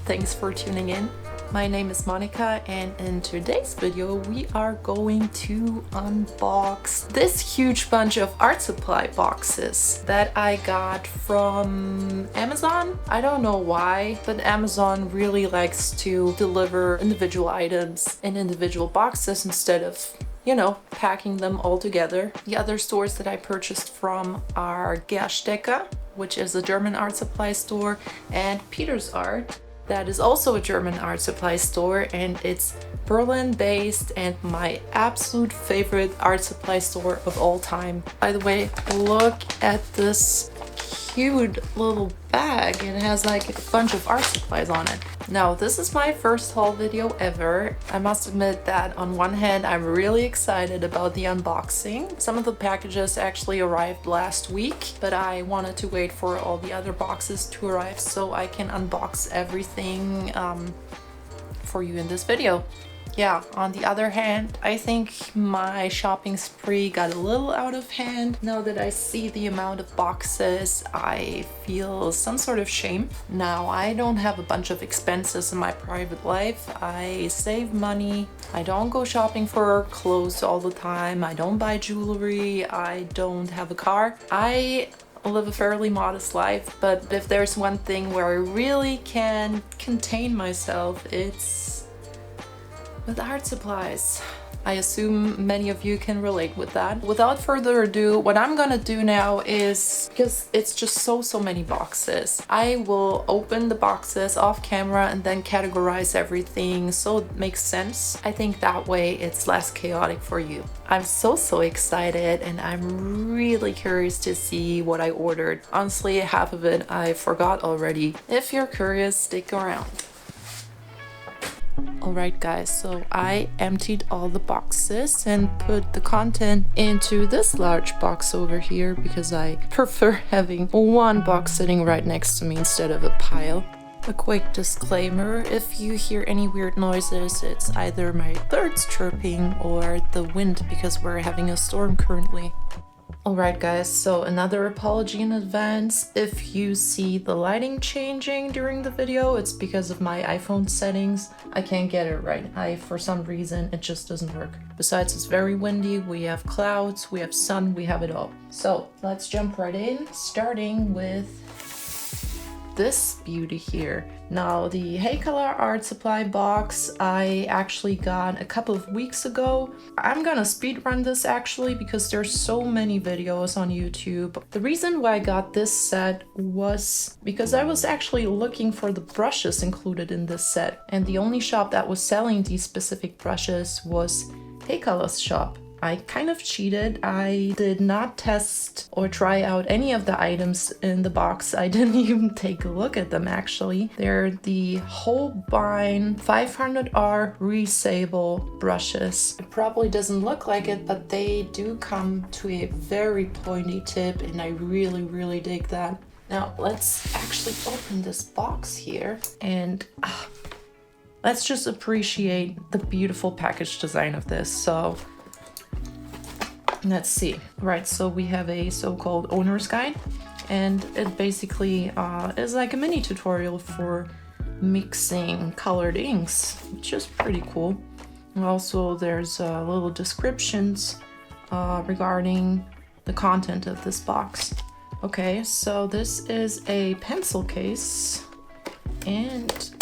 thanks for tuning in. My name is Monica, and in today's video we are going to unbox this huge bunch of art supply boxes that I got from Amazon. I don't know why, but Amazon really likes to deliver individual items in individual boxes instead of, you know, packing them all together. The other stores that I purchased from are Gaerstaecker, which is a German art supply store, and Peter's Art. That is also a German art supply store, and it's Berlin based and my absolute favorite art supply store of all time. By the way, look at this cute little bag. It has like a bunch of art supplies on it. Now, this is my first haul video ever. I must admit that on one hand, I'm really excited about the unboxing. Some of the packages actually arrived last week, but I wanted to wait for all the other boxes to arrive so I can unbox everything for you in this video. Yeah, on the other hand, I think my shopping spree got a little out of hand. Now that I see the amount of boxes, I feel some sort of shame. Now, I don't have a bunch of expenses in my private life. I save money. I don't go shopping for clothes all the time. I don't buy jewelry. I don't have a car. I live a fairly modest life, but if there's one thing where I really can contain myself, it's with art supplies. I assume many of you can relate with that. Without further ado, what I'm gonna do now is, because it's just so many boxes, I will open the boxes off camera and then categorize everything so it makes sense. I think that way it's less chaotic for you. I'm so excited, and I'm really curious to see what I ordered. Honestly, half of it I forgot already. If you're curious, stick around. Alright guys, so I emptied all the boxes and put the content into this large box over here because I prefer having one box sitting right next to me instead of a pile. A quick disclaimer, if you hear any weird noises, it's either my birds chirping or the wind because we're having a storm currently. Alright guys, so another apology in advance. If you see the lighting changing during the video, it's because of my iPhone settings. I can't get it right. For some reason, it just doesn't work. Besides, it's very windy, we have clouds, we have sun, we have it all. So let's jump right in, starting with this beauty here. Now, the Heikala Art Supply box I actually got a couple of weeks ago. I'm gonna speedrun this actually because there's so many videos on YouTube. The reason why I got this set was because I was actually looking for the brushes included in this set, and the only shop that was selling these specific brushes was Heikala's shop. I kind of cheated. I did not test or try out any of the items in the box. I didn't even take a look at them actually. They're the Holbein 500R resable brushes. It probably doesn't look like it, but they do come to a very pointy tip, and I really dig that. Now let's actually open this box here and let's just appreciate the beautiful package design of this. So let's see. Right, so we have a so-called owner's guide, and it basically is like a mini tutorial for mixing colored inks, which is pretty cool. And also there's little descriptions regarding the content of this box. Okay, so this is a pencil case, and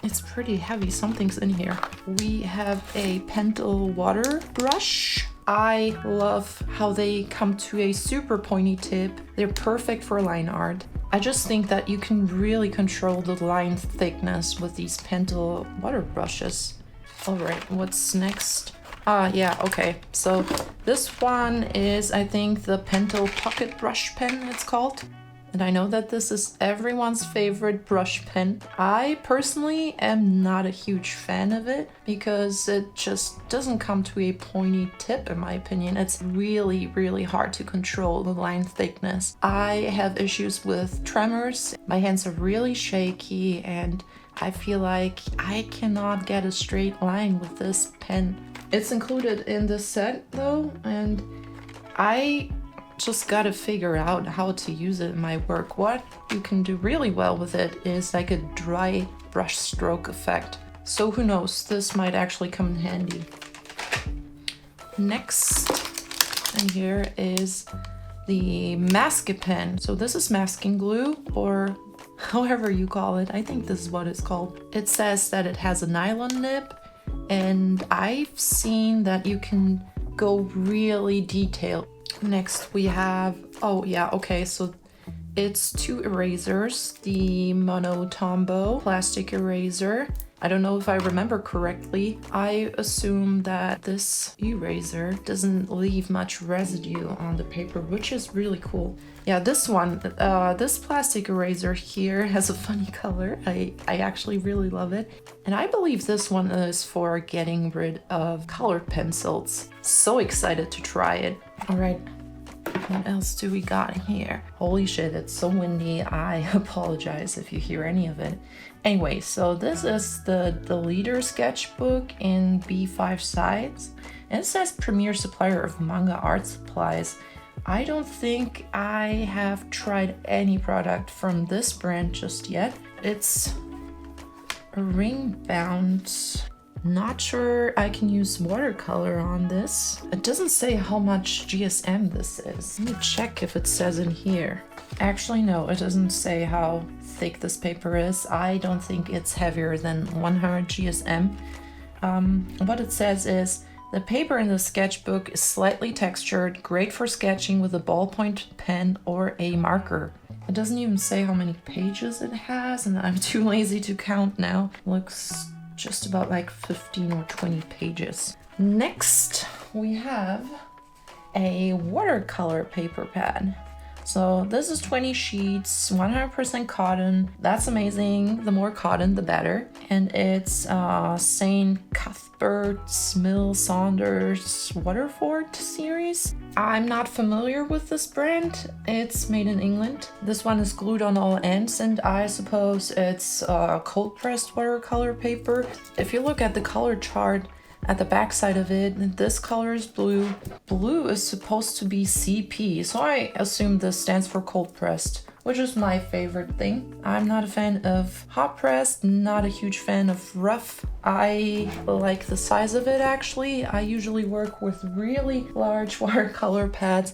it's pretty heavy. Something's in here. We have a Pentel water brush. I love how they come to a super pointy tip. They're perfect for line art. I just think that you can really control the line thickness with these Pentel water brushes. Alright, what's next? Yeah, okay. So this one is, I think, the Pentel Pocket Brush Pen, it's called. And I know that this is everyone's favorite brush pen. I personally am not a huge fan of it because it just doesn't come to a pointy tip in my opinion. It's really hard to control the line thickness. I have issues with tremors. My hands are really shaky, and I feel like I cannot get a straight line with this pen. It's included in this set though, and I just gotta figure out how to use it in my work. What you can do really well with it is like a dry brush stroke effect. So who knows, this might actually come in handy. Next, and here is the Masking pen. So this is masking glue, or however you call it. I think this is what it's called. It says that it has a nylon nib, and I've seen that you can go really detailed. Next we have, oh yeah, okay, so it's 2 erasers. The Mono Tombow plastic eraser. I don't know if I remember correctly. I assume that this eraser doesn't leave much residue on the paper, which is really cool. Yeah, this one, this plastic eraser here has a funny color. I actually really love it. And I believe this one is for getting rid of colored pencils. So excited to try it. All right. What else do we got here? Holy shit, it's so windy. I apologize if you hear any of it. Anyway, so this is the Leader sketchbook in B5 size. And it says premier supplier of manga art supplies. I don't think I have tried any product from this brand just yet. It's a ring bound. Not sure I can use watercolor on this. It doesn't say how much GSM this is. Let me check if it says in here. Actually, no, it doesn't say how thick this paper is. I don't think it's heavier than 100 GSM. What it says is, the paper in the sketchbook is slightly textured, great for sketching with a ballpoint pen or a marker. It doesn't even say how many pages it has, and I'm too lazy to count now. Looks just about like 15 or 20 pages. Next, we have a watercolor paper pad. So this is 20 sheets, 100% cotton. That's amazing. The more cotton, the better. And it's St. Cuthbert's Mill Saunders Waterford series. I'm not familiar with this brand. It's made in England. This one is glued on all ends, and I suppose it's cold pressed watercolor paper. If you look at the color chart, at the back side of it, this color is blue. Blue is supposed to be CP, so I assume this stands for cold pressed, which is my favorite thing. I'm not a fan of hot pressed, not a huge fan of rough. I like the size of it actually. I usually work with really large watercolor pads,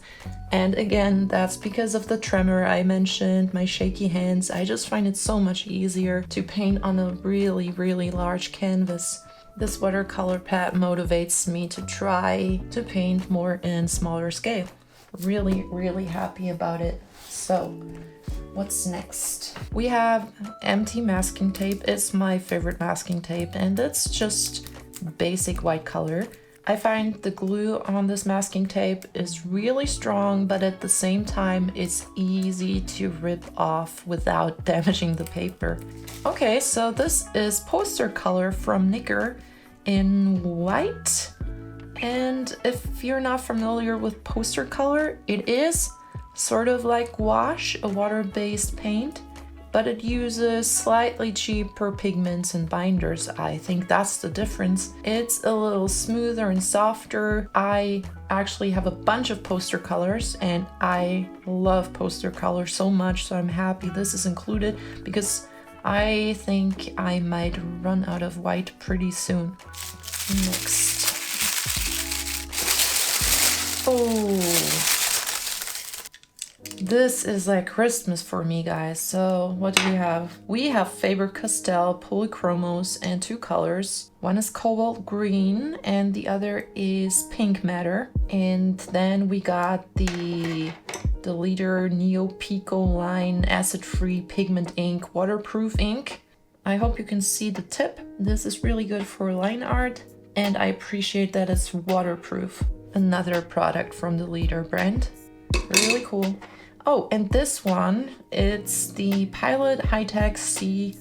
and again, that's because of the tremor I mentioned, my shaky hands. I just find it so much easier to paint on a really, really large canvas. This watercolor pad motivates me to try to paint more in smaller scale. Really, really happy about it. So, what's next? We have empty masking tape. It's my favorite masking tape, and it's just basic white color. I find the glue on this masking tape is really strong, but at the same time, it's easy to rip off without damaging the paper. Okay, so this is poster color from Nicker in white. And if you're not familiar with poster color, it is sort of like gouache, a water-based paint, but it uses slightly cheaper pigments and binders. I think that's the difference. It's a little smoother and softer. I actually have a bunch of poster colors, and I love poster color so much, so I'm happy this is included because I think I might run out of white pretty soon. Next. Oh, this is like Christmas for me, guys. So what do we have? We have Faber-Castell Polychromos and 2 colors. One is cobalt green and the other is pink matter. And then we got the Leader Neo Pico line acid-free pigment ink, waterproof ink. I hope you can see the tip. This is really good for line art, and I appreciate that it's waterproof. Another product from the Leader brand. Really cool. Oh, and this one, it's the Pilot High-Tech C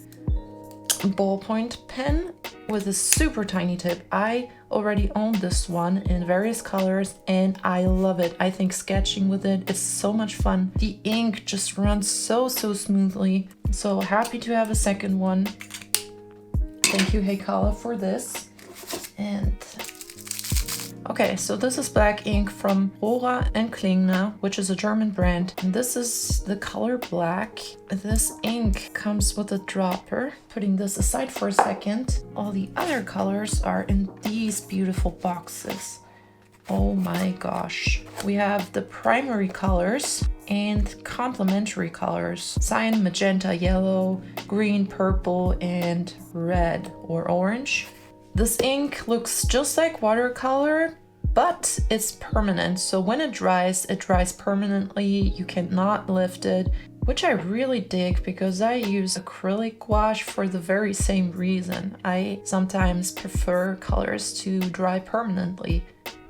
ballpoint pen with a super tiny tip. I already own this one in various colors and I love it. I think sketching with it is so much fun. The ink just runs so smoothly. So happy to have a second one. Thank you, Heikala, for this. And Okay, so this is black ink from Rohrer and Klingner, which is a German brand. And this is the color black. This ink comes with a dropper. Putting this aside for a second, all the other colors are in these beautiful boxes. Oh my gosh. We have the primary colors and complementary colors. Cyan, magenta, yellow, green, purple, and red or orange. This ink looks just like watercolor, but it's permanent. So when it dries permanently. You cannot lift it, which I really dig because I use acrylic gouache for the very same reason. I sometimes prefer colors to dry permanently.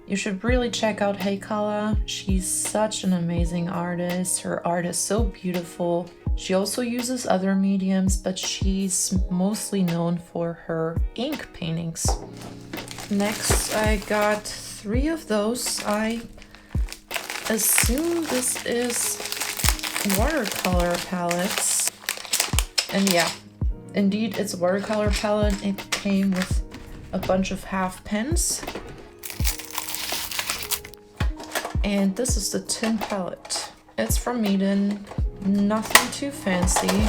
You should really check out Heikala. She's such an amazing artist. Her art is so beautiful. She also uses other mediums, but she's mostly known for her ink paintings. Next, I got 3 of those. I assume this is watercolor palettes. And yeah, indeed, it's a watercolor palette. It came with a bunch of half pens. And this is the tin palette. It's from Meeden, nothing too fancy,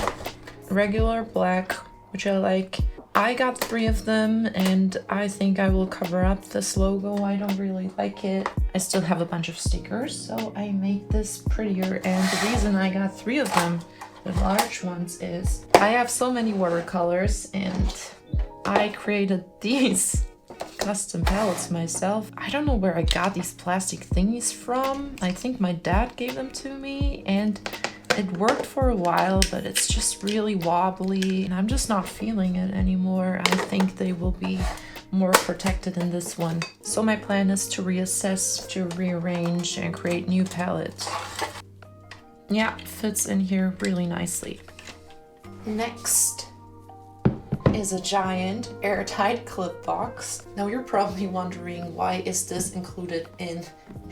regular black, which I like. I got 3 of them and I think I will cover up this logo. I don't really like it. I still have a bunch of stickers, so I make this prettier. And the reason I got 3 of them, the large ones, is I have so many watercolors and I created these custom palettes myself. I don't know where I got these plastic thingies from. I think my dad gave them to me and it worked for a while, but it's just really wobbly and I'm just not feeling it anymore. I think they will be more protected in this one. So my plan is to reassess, to rearrange and create new palettes. Yeah, fits in here really nicely. Next is a giant airtight clip box. Now you're probably wondering, why is this included in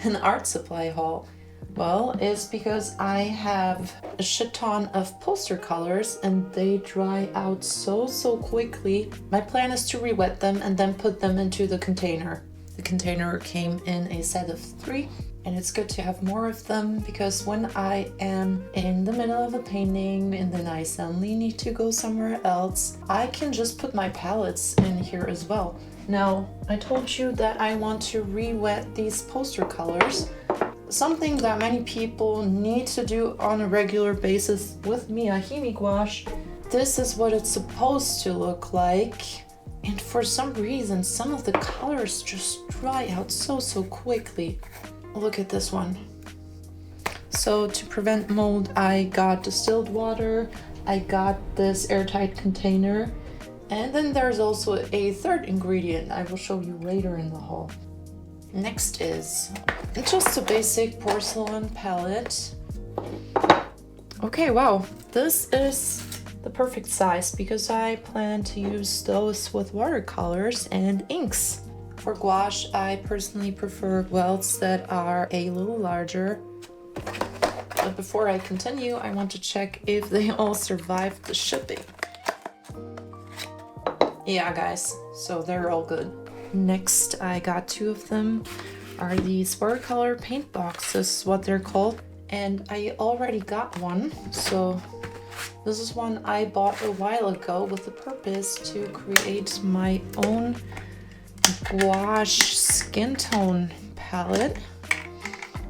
an art supply haul? Well, it's because I have a shit ton of poster colors and they dry out so quickly. My plan is to re-wet them and then put them into the container. The container came in a set of 3. And it's good to have more of them because when I am in the middle of a painting and then I suddenly need to go somewhere else, I can just put my palettes in here as well. Now, I told you that I want to re-wet these poster colors. Something that many people need to do on a regular basis with Miyahime gouache. This is what it's supposed to look like. And for some reason, some of the colors just dry out so quickly. Look at this one. So to prevent mold, I got distilled water, I got this airtight container, and then there's also a 3rd ingredient I will show you later in the haul. Next is just a basic porcelain palette. Okay, wow, this is the perfect size because I plan to use those with watercolors and inks. For gouache, I personally prefer welts that are a little larger. But before I continue, I want to check if they all survived the shipping. Yeah, guys, so they're all good. Next, I got 2 of them. Are these watercolor paint boxes, what they're called. And I already got one, so this is one I bought a while ago with the purpose to create my own gouache skin tone palette.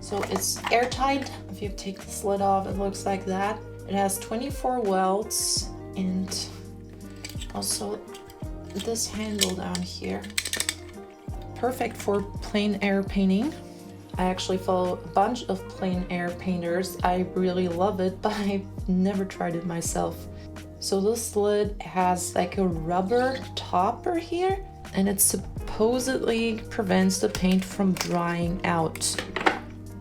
So it's airtight. If you take the lid off, it looks like that. It has 24 welts and also this handle down here. Perfect for plein air painting. I actually follow a bunch of plein air painters. I really love it, but I've never tried it myself. So this lid has like a rubber topper here, and it supposedly prevents the paint from drying out.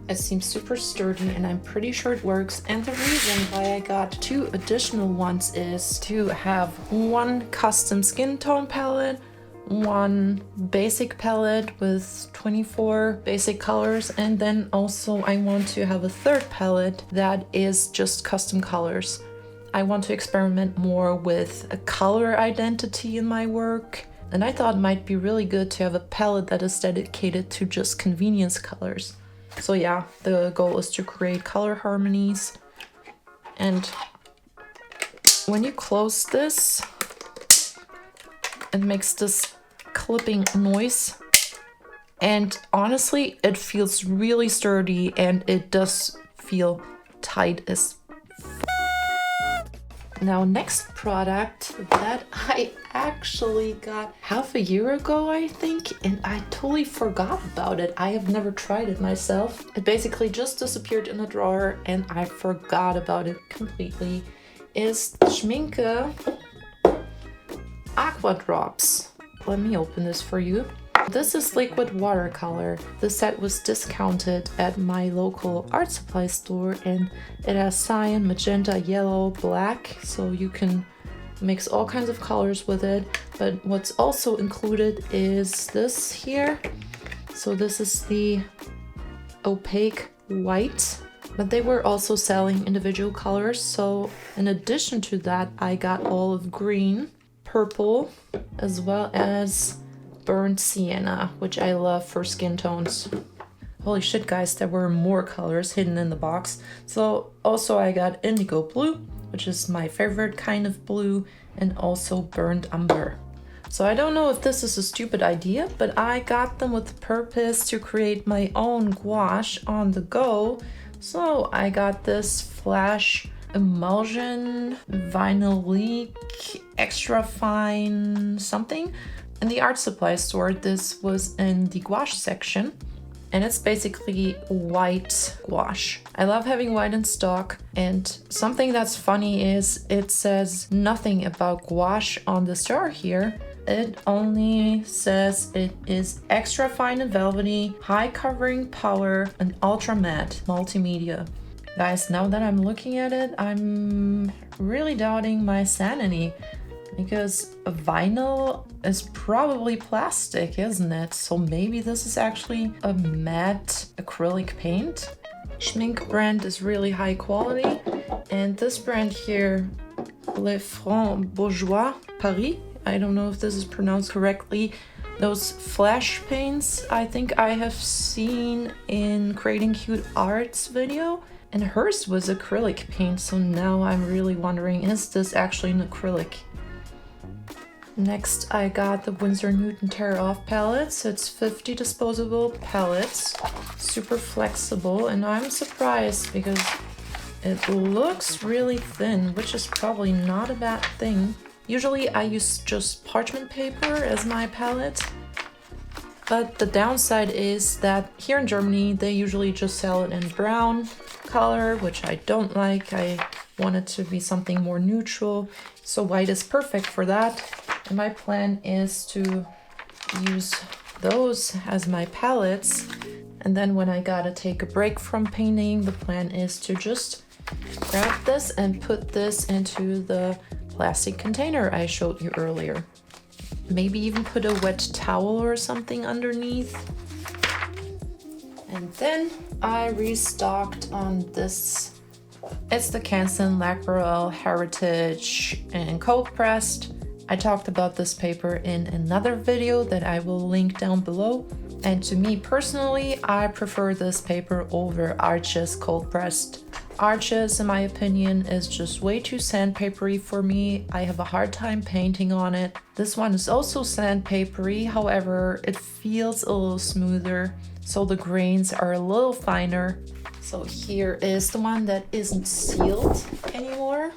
It seems super sturdy and I'm pretty sure it works. And the reason why I got 2 additional ones is to have one custom skin tone palette, one basic palette with 24 basic colors, and then also I want to have a 3rd palette that is just custom colors. I want to experiment more with a color identity in my work. And I thought it might be really good to have a palette that is dedicated to just convenience colors. So yeah, the goal is to create color harmonies. And when you close this, it makes this clipping noise. And honestly, it feels really sturdy and it does feel tight as Now, next product that I actually got half a year ago, I think, and I totally forgot about it. I have never tried it myself. It basically just disappeared in a drawer and I forgot about it completely. Is Schmincke Aqua drops. Let me open this for you. This is liquid watercolor. The set was discounted at my local art supply store and it has cyan, magenta, yellow, black, so you can mix all kinds of colors with it. But what's also included is this here. So this is the opaque white, but they were also selling individual colors. So in addition to that, I got olive green, purple, as well as burnt sienna, which I love for skin tones. Holy shit, guys, there were more colors hidden in the box. So also I got indigo blue, which is my favorite kind of blue, and also burnt umber. So I don't know if this is a stupid idea, but I got them with the purpose to create my own gouache on the go. So I got this flash emulsion vinylic extra fine something. In the art supply store, this was in the gouache section, and it's basically white gouache. I love having white in stock, and something that's funny is it says nothing about gouache on this jar here. It only says it is extra fine and velvety, high covering power, and ultra matte multimedia. Guys, now that I'm looking at it, I'm really doubting my sanity. Because a vinyl is probably plastic, isn't it? So maybe this is actually a matte acrylic paint. Schmincke brand is really high quality. And this brand here, Le Franc Bourgeois Paris, I don't know if this is pronounced correctly. Those flash paints I think I have seen in Creating Cute Art's video. And hers was acrylic paint, so now I'm really wondering, is this actually an acrylic? Next, I got the Winsor Newton Tear Off palettes. It's 50 disposable palettes, super flexible, and I'm surprised because it looks really thin, which is probably not a bad thing. Usually I use just parchment paper as my palette, but the downside is that here in Germany they usually just sell it in brown color, which I don't like. I want it to be something more neutral, so white is perfect for that. And my plan is to use those as my palettes. And then when I gotta take a break from painting, the plan is to just grab this and put this into the plastic container I showed you earlier. Maybe even put a wet towel or something underneath. And then I restocked on this. It's the Canson Lacquerel Heritage and cold pressed. I talked about this paper in another video that I will link down below. And to me personally, I prefer this paper over Arches cold pressed. Arches, in my opinion, is just way too sandpapery for me. I have a hard time painting on it. This one is also sandpapery, however, it feels a little smoother, so the grains are a little finer. So here is the one that isn't sealed anymore.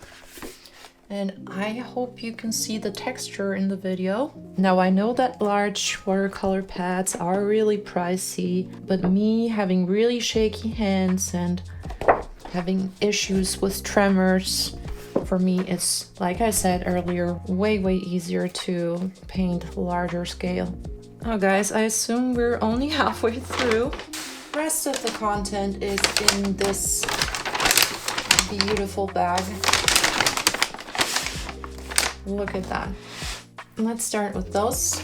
And I hope you can see the texture in the video. Now I know that large watercolor pads are really pricey, but me having really shaky hands and having issues with tremors, for me it's, like I said earlier, way easier to paint larger scale. Oh guys, I assume we're only halfway through. The rest of the content is in this beautiful bag. Look at that. Let's start with those.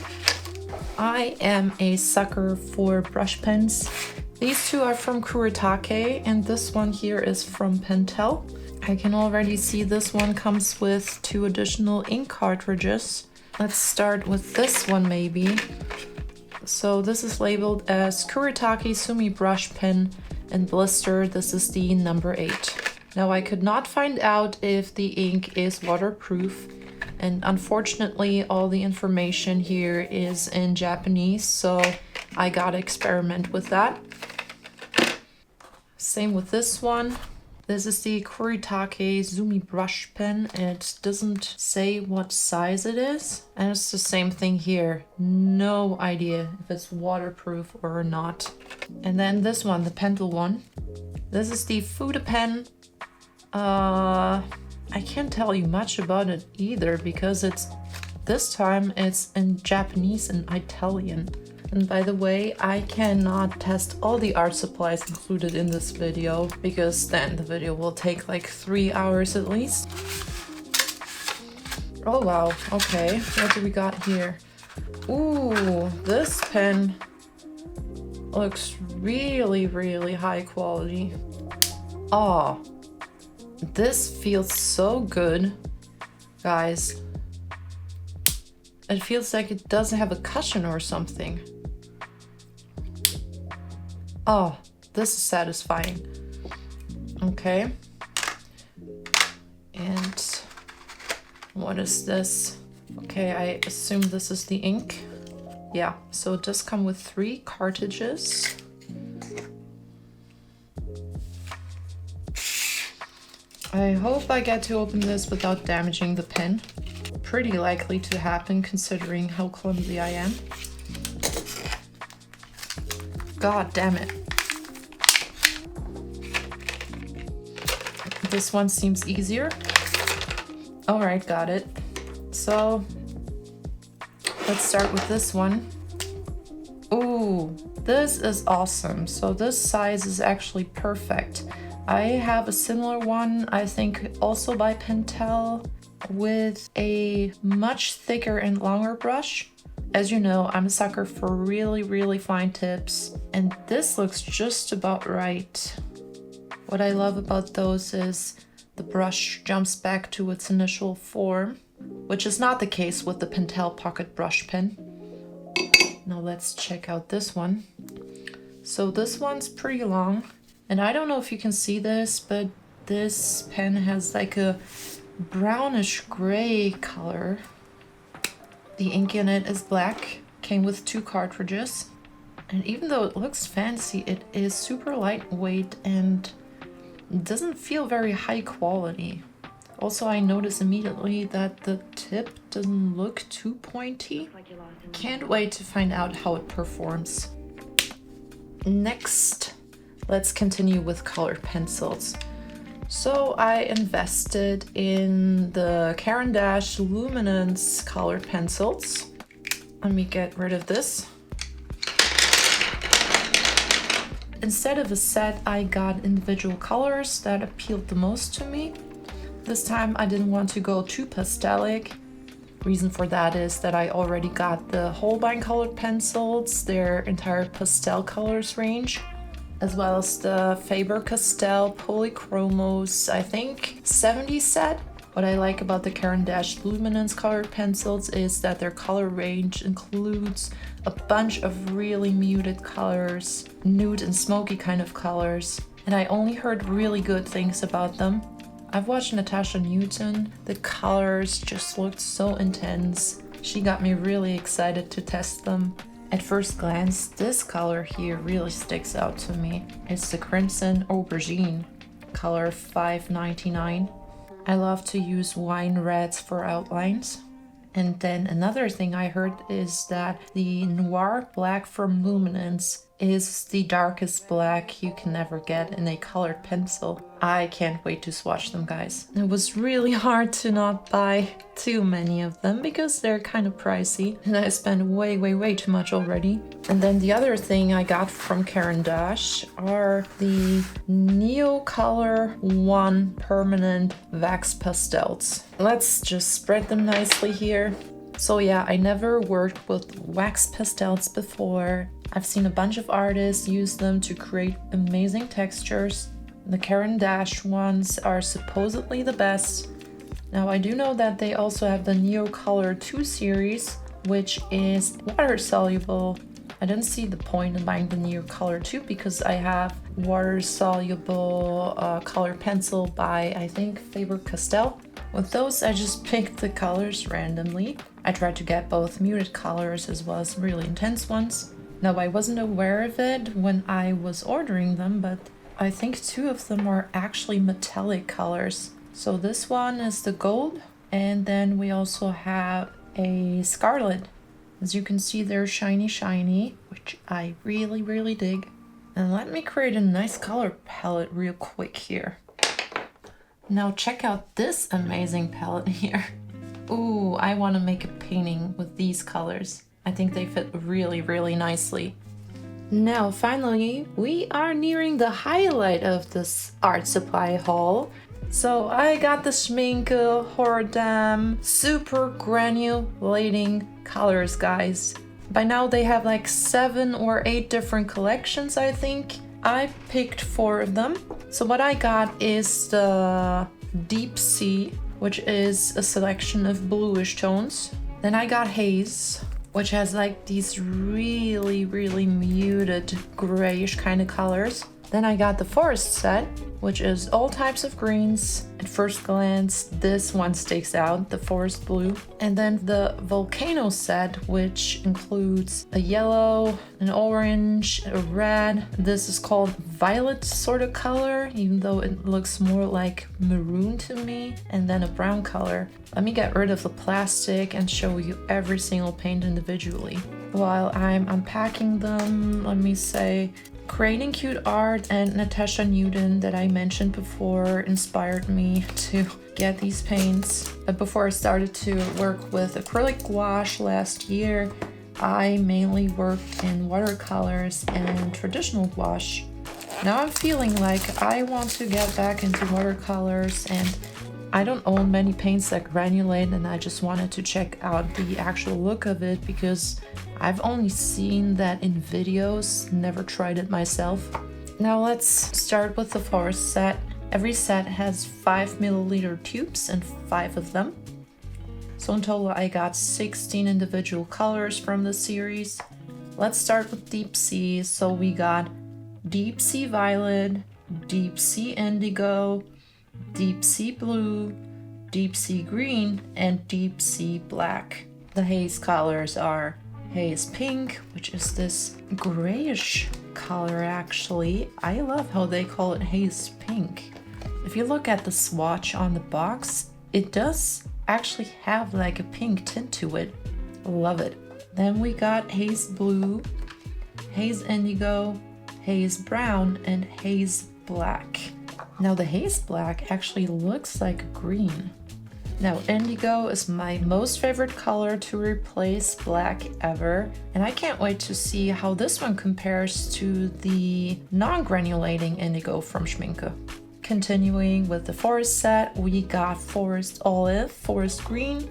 I am a sucker for brush pens. These two are from Kuretake and this one here is from Pentel. I can already see this one comes with 2 additional ink cartridges. Let's start with this one maybe. So this is labeled as Kuretake Sumi Brush Pen and Blister. This is the number 8. Now I could not find out if the ink is waterproof, and unfortunately all the information here is in Japanese, so I gotta experiment with that. Same with this one. This is the Kuretake Sumi Brush Pen. It doesn't say what size it is. And it's the same thing here. No idea if it's waterproof or not. And then this one, the Pentel one. This is the Fude Pen. I can't tell you much about it either because this time it's in Japanese and Italian. And by the way, I cannot test all the art supplies included in this video because then the video will take like 3 hours at least. Oh wow, okay, what do we got here? Ooh, this pen looks really, really high quality. Oh, this feels so good, guys. It feels like it doesn't have a cushion or something. Oh, this is satisfying. Okay. And what is this? Okay, I assume this is the ink. Yeah, so it does come with 3 cartridges. I hope I get to open this without damaging the pen. Pretty likely to happen considering how clumsy I am. God damn it. This one seems easier. All right, got it. So let's start with this one. Ooh, this is awesome. So this size is actually perfect. I have a similar one, I think also by Pentel, with a much thicker and longer brush. As you know, I'm a sucker for really, really fine tips, and this looks just about right. What I love about those is the brush jumps back to its initial form, which is not the case with the Pentel Pocket Brush Pen. Now let's check out this one. So this one's pretty long, and I don't know if you can see this, but this pen has like a brownish gray color. The ink in it is black, came with 2 cartridges, and even though it looks fancy, it is super lightweight and doesn't feel very high quality. Also, I notice immediately that the tip doesn't look too pointy. Can't wait to find out how it performs. Next, let's continue with colored pencils. So I invested in the Caran D'ache Luminance colored pencils. Let me get rid of this. Instead of a set, I got individual colors that appealed the most to me. This time I didn't want to go too pastelic. Reason for that is that I already got the Holbein colored pencils, their entire pastel colors range, as well as the Faber-Castell Polychromos, I think 70 set. What I like about the Caran D'ache Luminance colored pencils is that their color range includes a bunch of really muted colors, nude and smoky kind of colors, and I only heard really good things about them. I've watched Natasha Newton. The colors just looked so intense. She got me really excited to test them. At first glance, this color here really sticks out to me. It's the Crimson Aubergine, color 599. I love to use wine reds for outlines. And then another thing I heard is that the Noir Black from Luminance is the darkest black you can ever get in a colored pencil. I can't wait to swatch them, guys. It was really hard to not buy too many of them because they're kind of pricey and I spent way too much already. And then the other thing I got from Caran D'ache are the Neocolor 1 permanent wax pastels. Let's just spread them nicely here. So yeah, I never worked with wax pastels before. I've seen a bunch of artists use them to create amazing textures. The Caran D'ache ones are supposedly the best. Now I do know that they also have the Neocolor 2 series, which is water soluble. I didn't see the point in buying the Neocolor 2 because I have water soluble color pencil by, I think, Faber-Castell. With those, I just picked the colors randomly. I tried to get both muted colors as well as really intense ones. Now, I wasn't aware of it when I was ordering them, but I think 2 of them are actually metallic colors. So this one is the gold, and then we also have a scarlet. As you can see, they're shiny, which I really dig. And let me create a nice color palette real quick here. Now check out this amazing palette here. Ooh, I want to make a painting with these colors. I think they fit really nicely. Now finally, we are nearing the highlight of this art supply haul. So I got the Schmincke Horadam Super Granulating Colors, guys. By now they have like 7 or 8 different collections, I think. I picked 4 of them. So what I got is the Deep Sea, which is a selection of bluish tones. Then I got Haze, which has like these really muted grayish kind of colors. Then I got the Forest set, which is all types of greens. At first glance, this one sticks out, the Forest blue. And then the Volcano set, which includes a yellow, an orange, a red. This is called violet sort of color, even though it looks more like maroon to me. And then a brown color. Let me get rid of the plastic and show you every single paint individually. While I'm unpacking them, let me say, Creating Cute Art and Natasha Newton that I mentioned before inspired me to get these paints. But before I started to work with acrylic gouache last year, I mainly worked in watercolors and traditional gouache. Now I'm feeling like I want to get back into watercolors, and I don't own many paints that granulate, and I just wanted to check out the actual look of it because I've only seen that in videos, never tried it myself. Now let's start with the Forest set. Every set has 5 milliliter tubes and 5 of them. So in total I got 16 individual colors from the series. Let's start with Deep Sea. So we got Deep Sea Violet, Deep Sea Indigo, Deep Sea Blue, Deep Sea Green, and Deep Sea Black. The haze colors are Haze Pink, which is this grayish color actually. I love how they call it Haze Pink. If you look at the swatch on the box, it does actually have like a pink tint to it. Love it. Then we got Haze Blue, Haze Indigo, Haze Brown, and Haze Black. Now the Haze Black actually looks like a green. Now indigo is my most favorite color to replace black ever, and I can't wait to see how this one compares to the non-granulating indigo from Schmincke. Continuing with the Forest set, we got Forest Olive, Forest Green,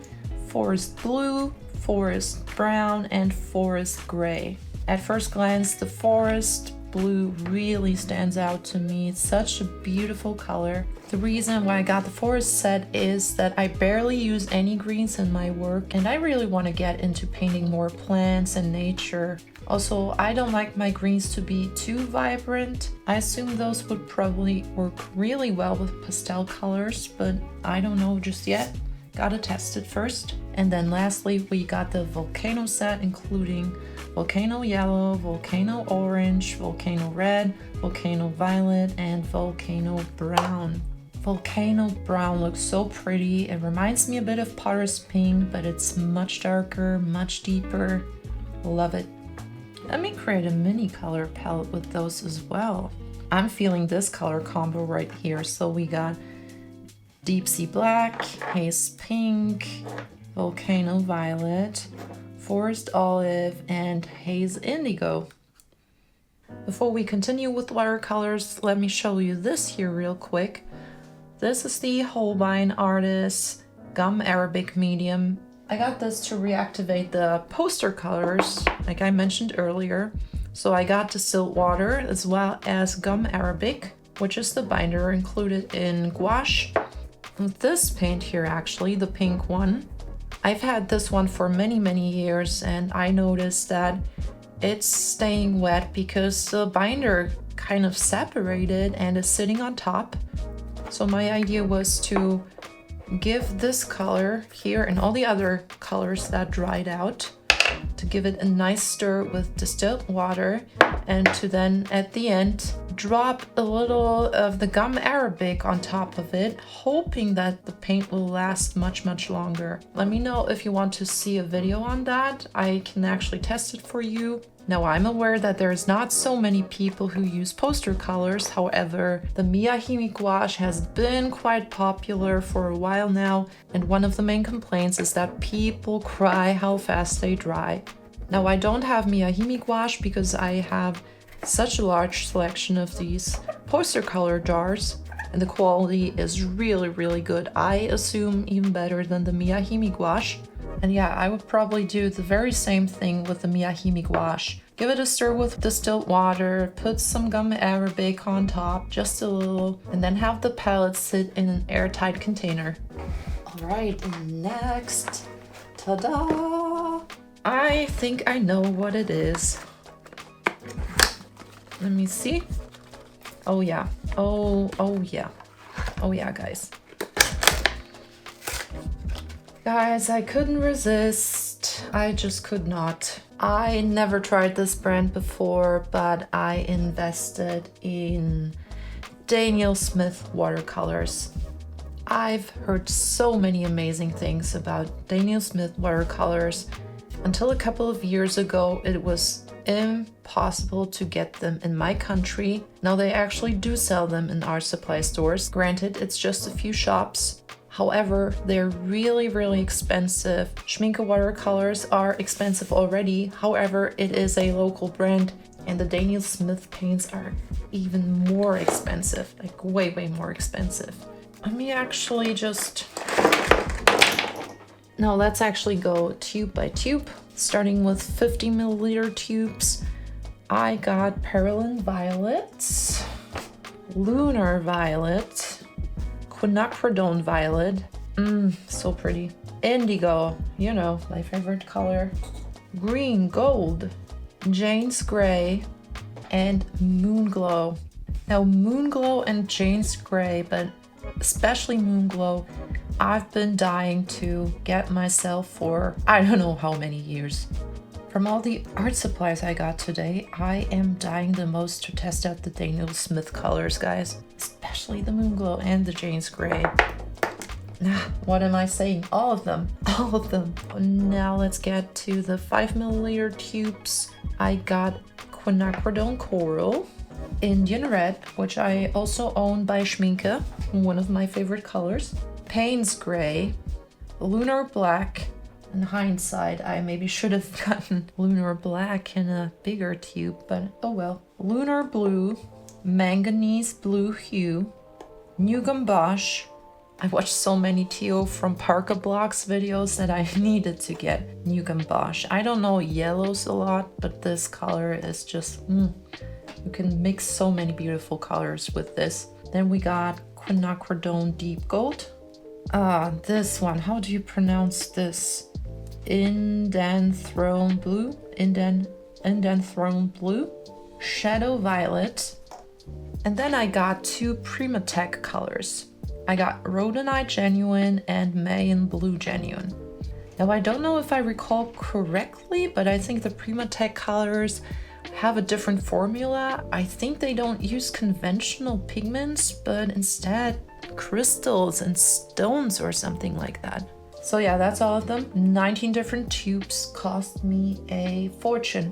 Forest Blue, Forest Brown, and Forest Gray. At first glance, the Forest Blue really stands out to me. It's such a beautiful color. The reason why I got the Forest set is that I barely use any greens in my work, and I really want to get into painting more plants and nature. Also, I don't like my greens to be too vibrant. I assume those would probably work really well with pastel colors, but I don't know just yet. Gotta test it first. And then lastly, we got the Volcano set, including Volcano Yellow, Volcano Orange, Volcano Red, Volcano Violet, and Volcano Brown. Volcano Brown looks so pretty. It reminds me a bit of Potter's Pink, but it's much darker, much deeper. Love it. Let me create a mini color palette with those as well. I'm feeling this color combo right here. So we got Deep Sea Black, Haze Pink, Volcano Violet, Forest Olive, and Haze Indigo. Before we continue with watercolors, let me show you this here real quick. This is the Holbein Artist Gum Arabic Medium. I got this to reactivate the poster colors, like I mentioned earlier. So I got distilled water as well as Gum Arabic, which is the binder included in gouache. This paint here, actually, the pink one, I've had this one for many years, and I noticed that it's staying wet because the binder kind of separated and is sitting on top. So my idea was to give this color here and all the other colors that dried out, to give it a nice stir with distilled water, and to then at the end drop a little of the gum arabic on top of it, hoping that the paint will last much longer. Let me know if you want to see a video on that. I can actually test it for you. Now, I'm aware that there's not so many people who use poster colors. However, the Miyahime gouache has been quite popular for a while now, and one of the main complaints is that people cry how fast they dry. Now, I don't have Miyahime gouache because I have such a large selection of these poster color jars, and the quality is really good. I assume even better than the Miyahime gouache. And yeah, I would probably do the very same thing with the Miyahime gouache. Give it a stir with distilled water, put some gum arabic on top, just a little, and then have the palette sit in an airtight container. All right, next, ta-da! I think I know what it is. Let me see. Oh yeah, oh yeah, guys. Guys, I couldn't resist. I just could not. I never tried this brand before, but I invested in Daniel Smith watercolors. I've heard so many amazing things about Daniel Smith watercolors. Until a couple of years ago, it was impossible to get them in my country. Now they actually do sell them in art supply stores. Granted, it's just a few shops. However, they're really expensive. Schmincke watercolors are expensive already. However, it is a local brand, and the Daniel Smith paints are even more expensive, like way more expensive. Let me actually just... Now let's actually go tube by tube, starting with 50 milliliter tubes. I got Perylene Violet, Lunar Violet, Quinacridone Violet, so pretty. Indigo, you know, my favorite color. Green Gold, Jane's Gray, and Moonglow. Now Moonglow and Jane's Gray, but especially Moonglow, I've been dying to get myself for I don't know how many years. From all the art supplies I got today, I am dying the most to test out the Daniel Smith colors, guys. Especially the Moonglow and the Jane's Gray. What am I saying? All of them. All of them. Now let's get to the 5 milliliter tubes. I got Quinacridone Coral, Indian Red, which I also own by Schmincke, one of my favorite colors, Payne's Gray, Lunar Black. In hindsight, I maybe should have gotten Lunar Black in a bigger tube, but oh well. Lunar Blue, Manganese Blue Hue, New Gouache. I watched so many Theo from Parker Blocks videos that I needed to get New Gouache. I don't know yellows a lot, but this color is just, you can mix so many beautiful colors with this. Then we got Quinacridone Deep Gold. This one, how do you pronounce this? Indanthrone Blue, Indanthrone Blue, Shadow Violet, and then I got two Primatech colors. I got Rhodonite Genuine and Mayan Blue Genuine. Now I don't know if I recall correctly, but I think the Primatech colors have a different formula. I think they don't use conventional pigments, but instead crystals and stones or something like that. So yeah, that's all of them. 19 different tubes, cost me a fortune.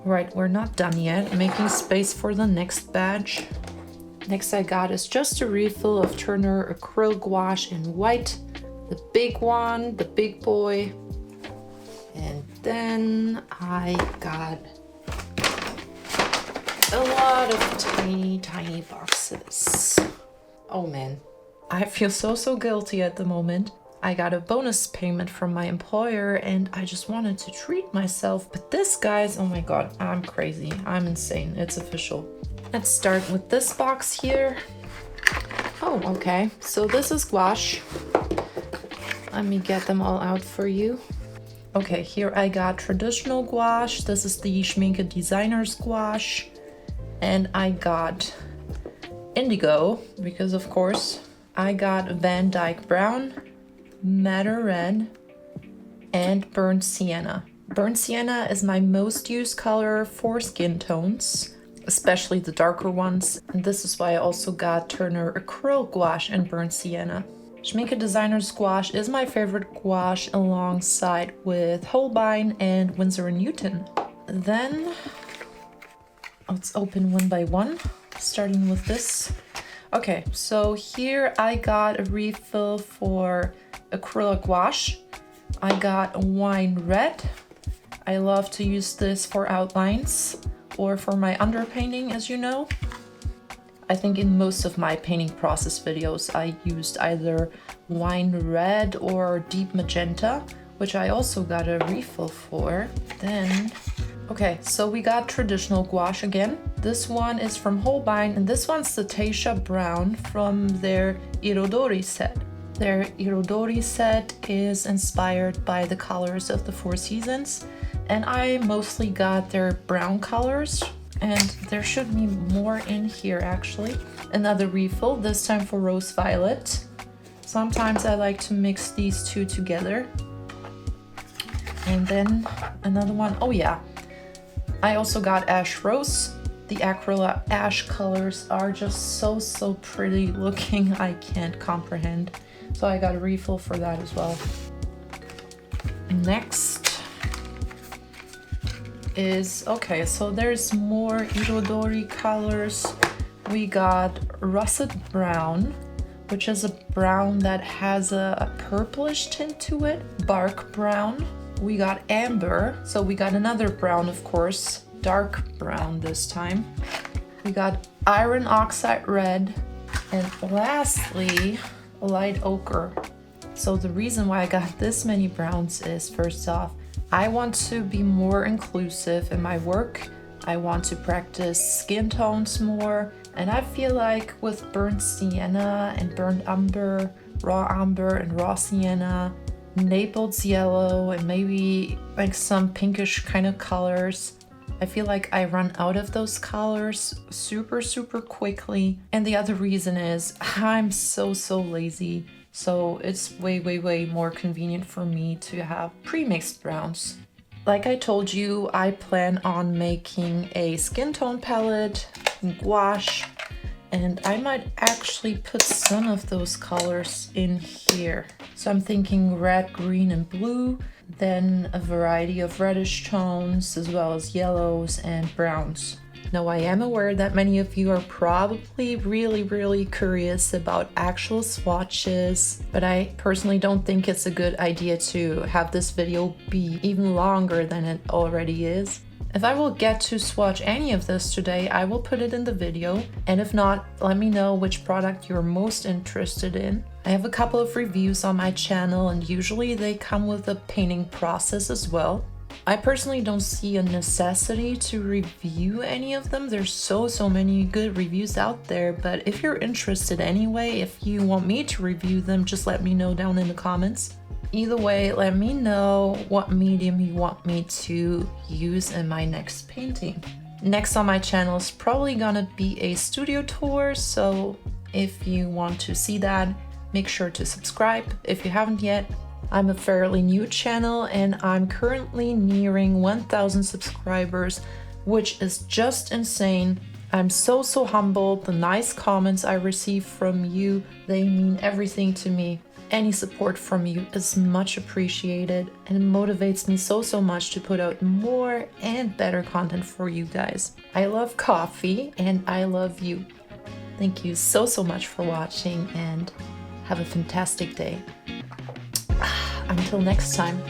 Right, we're not done yet. Making space for the next batch. Next I got is just a refill of Turner acrylic gouache in white. The big one, the big boy. And then I got a lot of tiny boxes. Oh man, I feel so guilty at the moment. I got a bonus payment from my employer and I just wanted to treat myself. But this, guys, oh my god, I'm crazy. I'm insane. It's official. Let's start with this box here. Oh, okay. So this is gouache. Let me get them all out for you. Okay, here I got traditional gouache. This is the Schmincke designer's gouache. And I got indigo, because of course I got Van Dyke brown, madder red, and burnt sienna. Burnt sienna is my most used color for skin tones, especially the darker ones. And this is why I also got Turner acrylic gouache and burnt sienna. Schmincke designer's gouache is my favorite gouache, alongside with Holbein and Winsor & Newton. Then let's open one by one, starting with this. Okay, so here I got a refill for acrylic gouache. I got wine red. I love to use this for outlines or for my underpainting, as you know. I think in most of my painting process videos I used either wine red or deep magenta, which I also got a refill for. Then, okay, so we got traditional gouache again. This one is from Holbein, and this one's the Taisha Brown from their Irodori set. Their Irodori set is inspired by the colors of the Four Seasons, and I mostly got their brown colors, and there should be more in here actually. Another refill, this time for rose violet. Sometimes I like to mix these two together. And then another one, oh yeah, I also got ash rose. The Aqua ash colors are just so pretty looking, I can't comprehend. So I got a refill for that as well. Next is, okay, so there's more Irodori colors. We got russet brown, which is a brown that has a purplish tint to it. Bark brown. We got amber, so we got another brown, of course, dark brown this time. We got iron oxide red, and lastly, light ochre. So the reason why I got this many browns is, first off, I want to be more inclusive in my work. I want to practice skin tones more, and I feel like with burnt sienna and burnt umber, raw umber and raw sienna, Naples yellow, and maybe like some pinkish kind of colors, I feel like I run out of those colors super quickly. And the other reason is I'm so lazy, so it's way more convenient for me to have pre-mixed browns. Like I told you, I plan on making a skin tone palette in gouache, and I might actually put some of those colors in here. So I'm thinking red, green, and blue, then a variety of reddish tones, as well as yellows and browns. Now, I am aware that many of you are probably really curious about actual swatches, but I personally don't think it's a good idea to have this video be even longer than it already is. If I will get to swatch any of this today, I will put it in the video, and if not, let me know which product you're most interested in. I have a couple of reviews on my channel, and usually they come with a painting process as well. I personally don't see a necessity to review any of them. There's so many good reviews out there, but if you're interested anyway, if you want me to review them, just let me know down in the comments. Either way, let me know what medium you want me to use in my next painting. Next on my channel is probably gonna be a studio tour, so if you want to see that, make sure to subscribe if you haven't yet. I'm a fairly new channel and I'm currently nearing 1,000 subscribers, which is just insane. I'm so humbled. The nice comments I receive from you, they mean everything to me. Any support from you is much appreciated, and it motivates me so much to put out more and better content for you guys. I love coffee and I love you. Thank you so much for watching, and have a fantastic day. Until next time.